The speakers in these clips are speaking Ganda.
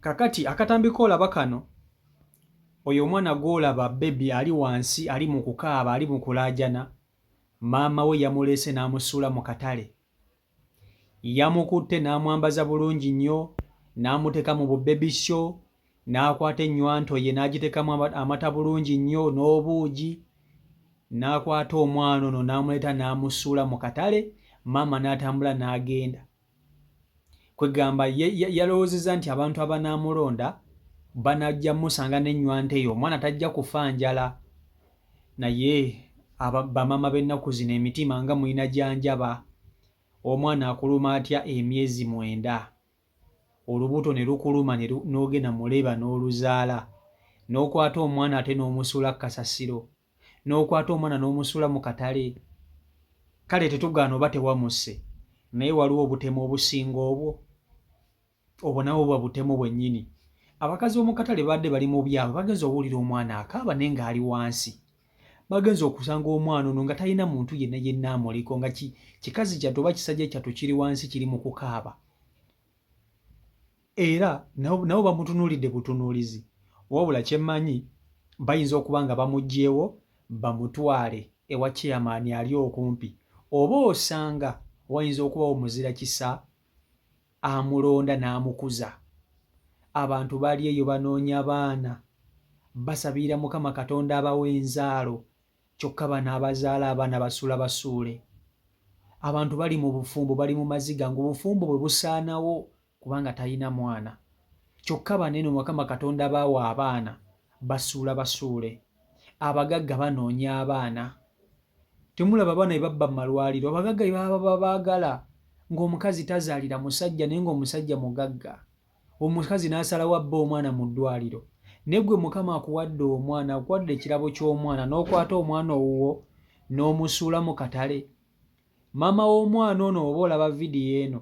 Kakati akatambi koolaba kano, oyo omwana gw'olaba bebi ali wansi ali mu kukaaba ali mu kulaajana, maama we yamuleese n'amusuula mu katale. Yamukutte n'amwambaza bulungi nnyo, n'amuteeka mu bubebi show, n'akwata ennywanto ye n'agiteekamu amata bulungi nnyo n'obuugi, n'akwata omwana ono n'amuleeta n'amusuula mu katale, maama n'atambula n'agenda. Kwegamba yalowoozezza nti abantu abanaamulonda banajja musanga n'ennywanto eyo, omwana tajja kufa njala. Naye bamaama b'ennaku zino emitima nga mulina gyanjaba. Omwana akuluma atya emyezi 9, olubuto ne lukuluma n'ogenda muleba n'oluzaala, n'okwata omwana ate n'omusuula kasasiro, n'okwata omwana n'omusuula mu katale. Kale tetugaana oba tewamusse, naye waliwo obutemu obusinga obwo nabwo buba butemu bwennyini. Abakazi b'omu katale badde bali mu byabwe bagenza owulira omwana akaaba naye ng'ali wansi. Bagenza okusanga omwana ono nga talina muntu yenna amuliko, nga kikazi kyattu oba kisajja kyattu kiri wansi kiri mu kukaaba. Era nabo bamutunuulidde butunuulizi, wabula kye mmanyi bayinza okuba nga bamuggyeewo bamutwale ewa chairman ali okumpi, oba osanga wayinza okubawo muzira kisa amulonda n'amukuza. Abantu bali eyo banoonya baana, basabira Mukama Katonda abawa enzaalo, kyokka bano abazaala abaana basuula basuule. Abantu bali mu bufumbo, bali mu maziga ng'obufumbo bwe busaanawo kubanga talina mwana, kyokka bano eno Mukama Katonda baawa abaana basuula basuule. Abagagga banoonya abaana. Temulaba abaana bye babba mu malwaliro, abagagga bye baba baagala, ng'omukazi tazaalira musajja naye ng'omusajja mugagga. Omukazi n'asalawo abba omwana mu ddwaliro. Naye ggwe Mukama akuwadde omwana, akuwadde ekirabo ky'omwana, n'okwata omwana owuwo n'omusuula mu katale. Maama w'omwana ono oba olaba vidiyo eno,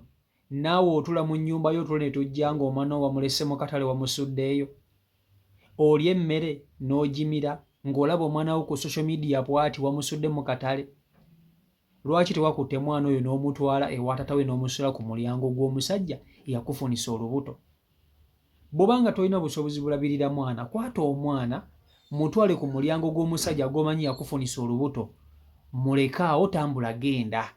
naawe otula mu nnyumba yo otulo ne tujja ng'omwana wo wamulese mu katale wamusuddeeyo. Olya emmere n'ogimira ng'olaba omwana wo ku social media bw'ati wamusudde mu katale. Lwaki tewakutte mwana oyo n'omutwala ewa taata we n'omusuula ku mulyango gw'omusajja eyakufunisa olubuto? Bw'obanga tolina busobozi bulabirira mwana, kwata omwana mutwale ku mulyango gw'omusajja gw'omanyi yakufunisa olubuto, muleke awo, tambula genda.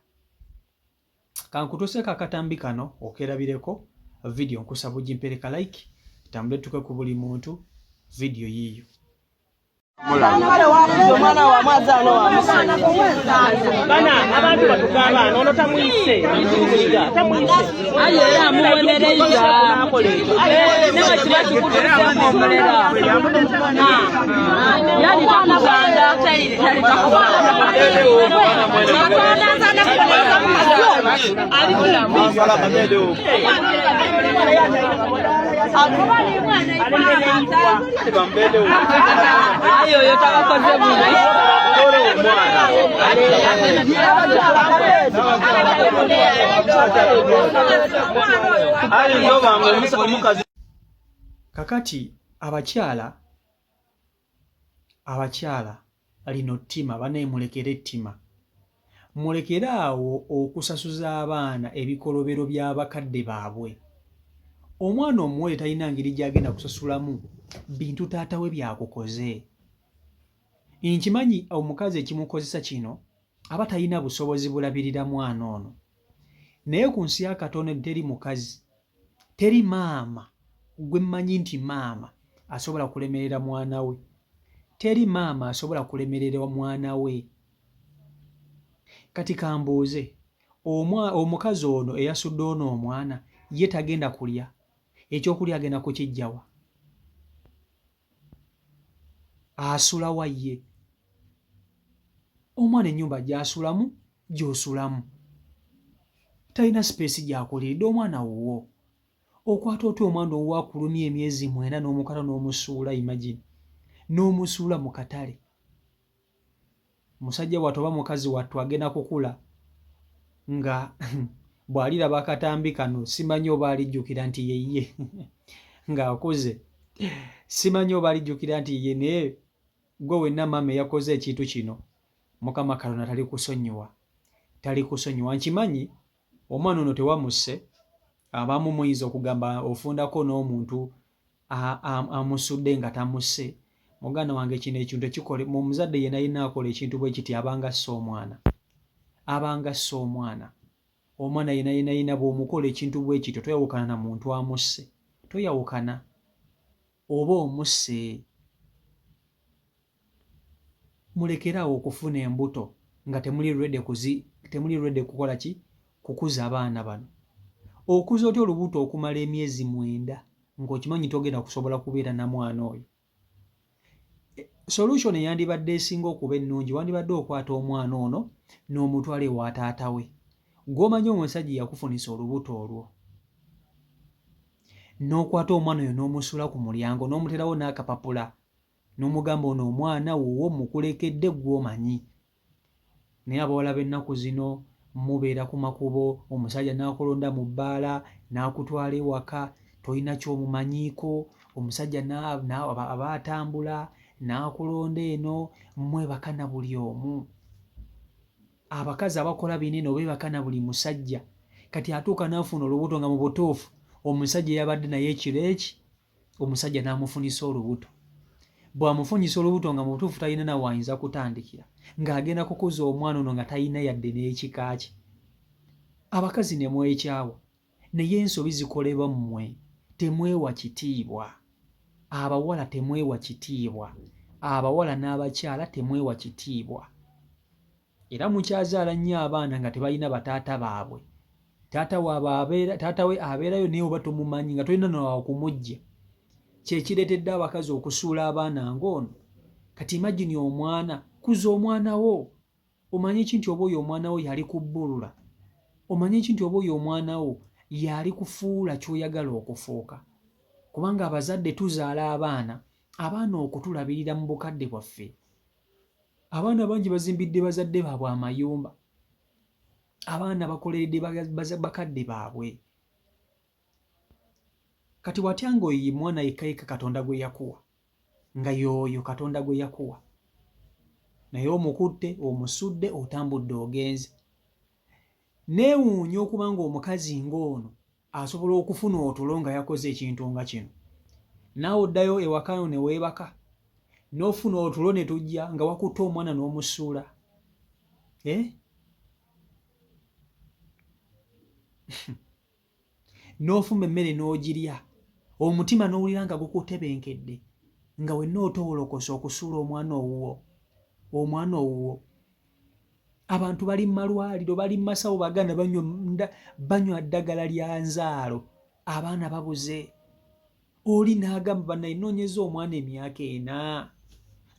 Kankutuseeko akatambi kano okerabireko vidiyo, nkusaba ogimpereka like, tambule tuke ku buli muntu vidiyo yiiyo. Omwana wa mwazaano wa musana bana abantu batugamba ono tamuyise aye era amuwemereza newe kiba kikutulisemu omulera yani takuganda ayo yo tabakoze buli kakati abakyala lino ttima banaye mulekere ettima, mulekere awo okusasuza abaana ebikolobero by'abakadde baabwe. Omwana omuwere talina ngeri gy'agenda kusasulamu bintu taata we byakukoze. Nkimanyi omukazi ekimukozesa kino aba talina busobozi bulabirira mwana ono, naye ku nsi ya Katonda teri mukazi, teri maama gwe mmanyi nti maama asobola kulemerera mwana we, teri maama asobola kulemerera mwana we. Kati kambuuze, omukazi ono eyasudde ono omwana ye tagenda kulya, ekyokulya agenda kukijjawa? Asula wa ye? Omwana ennyumba gy'asulamu gy'osulamu, talina sipeesi gy'akuliridde omwana wuwo. Okwata otya omwana owuwo akulumya emyezi 9 n'omukata n'omusuula, imagine, n'omusuula mu katale. Musajja wattu oba mukazi wattu agenda kukula nga bw'aliraba akatambi kano simanyi oba alijjukira nti yeye ng'akuze, simanyi oba alijjukira nti ye, naye gwe wenna maama eyakoze ekintu kino Mukama Katonda talikusonyiwa. Nkimanyi omwana ono tewamusse, abamu muyinza okugamba ofundako n'omuntu amusudde nga tamusse, muganda wange kino ekintu tekikole mu muzadde yenna yenna akola ekintu bwe kiti abanga assa omwana, abanga assa omwana. Omwana yenna yenna yenna bw'omukola ekintu bwe kityo toyawukana na muntu amusse, toyawukana oba omusse. Mulekeraawo okufuna embuto nga temuli ready kukola ki? Kukuza abaana bano. Okuza otya olubuto okumala emyezi 9 ng'okimanyi togenda kusobola kubeera na mwana oyo? Solution eyandibadde esinga okuba ennungi wandibadde okwata omwana ono n'omutwala ewa taata we, gw'omanyi omusajja yakufunisa olubuto olwo, n'okwata omwana oyo n'omusula ku mulyango n'omuterawo n'akapapula n'omugamba ono omwana wuwo mukulekedde gw'omanyi. Naye abawala b'ennaku zino mubeera ku makubo, omusajja n'akulonda mu bbaala n'akutwala ewaka, tolina ky'omumanyiiko, omusajja aba atambula n'akulonda eno, mwebaka na buli omu. Abakazi abakola binene beebaka na buli musajja, kati atuuka n'afuna olubuto nga mu butuufu omusajja yabadde naye ekiro eki, omusajja n'amufunisa olubuto. Bw'amufunyisa olubuto nga mu butuufu talina na waayinza kutandikira, ng'agenda kukuza omwana ono nga talina yadde n'ekika kye. Abakazi ne mwekyawa, naye ensobi zikolebwa mmwe, temwewa kitiibwa. Abawala temwewa kitiibwa, abawala n'abakyala temwewa kitiibwa. Era mukyazaala nnyo abaana nga tebalina bataata baabwe. Taata we abeerayo naye oba tomumanyi nga tolina nawa kumujja. Kyekireetedde abakazi okusuula abaana ng'ono. Kati imagine omwana, kuza omwana wo. Omanyi ki nti oba oyo omwana wo yali kubbulula? Omanyi ki nti oba oyo omwana wo yali kufuula ky'oyagala okufuuka? Kubanga abazadde tuzaala abaana okutulabirira mu bukadde bwaffe. Abaana bangi bazimbidde bazadde baabwe amayumba, abaana bakoleredde bakadde baabwe. Kati watya ng'oyo mwana yekka Katonda gwe yakuwa, nga y'oyo Katonda gwe yakuwa, naye omukutte, omusudde, otambudde ogenze. Neewuunya okuba ng'omukazi ng'ono asobola okufuna otulo nga yakoze ekintu nga kino, naawe oddayo ewaka ne weebaka n'ofuna otulo ne tujja nga wakutte omwana n'omusuula. N'ofumba emmere n'ogirya, omutima n'owulira nga gukutebenkedde, nga wenna otowolokosa okusuula omwana owuwo. Abantu bali mu malwaliro, bali mu masawo baganda banywa ddagala lya nzaalo, abaana babuze. Oli n'agamba bannaye noonyeza omwana emyaka 4,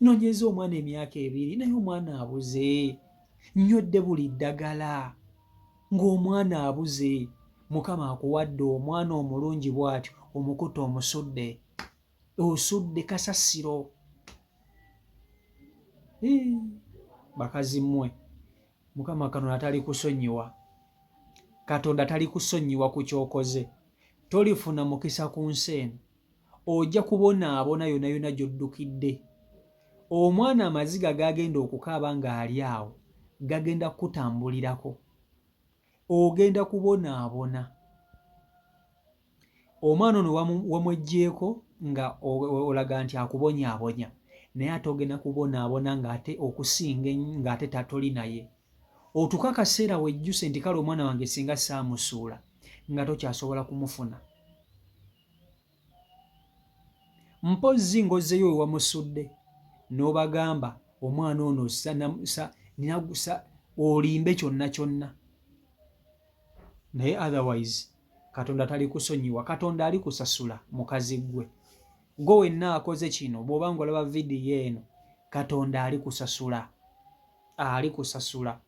noonyeza omwana emyaka 2, naye omwana abuze. Nywedde buli ddagala ng'omwana abuze. Mukama akuwadde omwana omulungi bw'atyo, omukutte omusudde, osudde kasasiro. Bakazi mmwe, Mukama Katonda tali kusonyiwa. Katonda tali kusonyiwa ku kyokoze. Tolifuna mukisa ku nsi eno, ojja kubonaabona yonna yonna gy'oddukidde. Omwana amaziga g'agenda okukaaba ng'ali awo gagenda kutambulirako, ogenda kubonaabona. Omwana ono wamweggyeko nga olaga nti akubonyaabonya, naye ate ogenda kubonaabona ng'ate okusinga ng'ate tatoli naye. Otuuka akaseera wejjuse nti kale omwana wange singa saamusuula nga tokyasobola kumufuna. Mpozzi ng'ozzeyo we wamusudde n'obagamba omwana ono olimbe kyonna kyonna, naye otherwise Katonda tali kusonyiwa. Katonda ali kusasula mukazi gwe. Gwe wenna akoze kino, bw'oba ng'olaba vidiyo eno, Katonda ali kusasula, ali kusasula.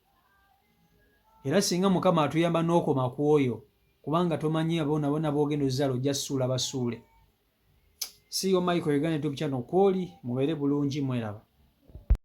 Era singa Mukama atuyamba n'okoma ku oyo, kubanga tomanyi abona b'ogenda ozzaala ojja ssuula basuule. See you Michael Uganda YouTube channel kwoli, mubeere bulungi mweraba.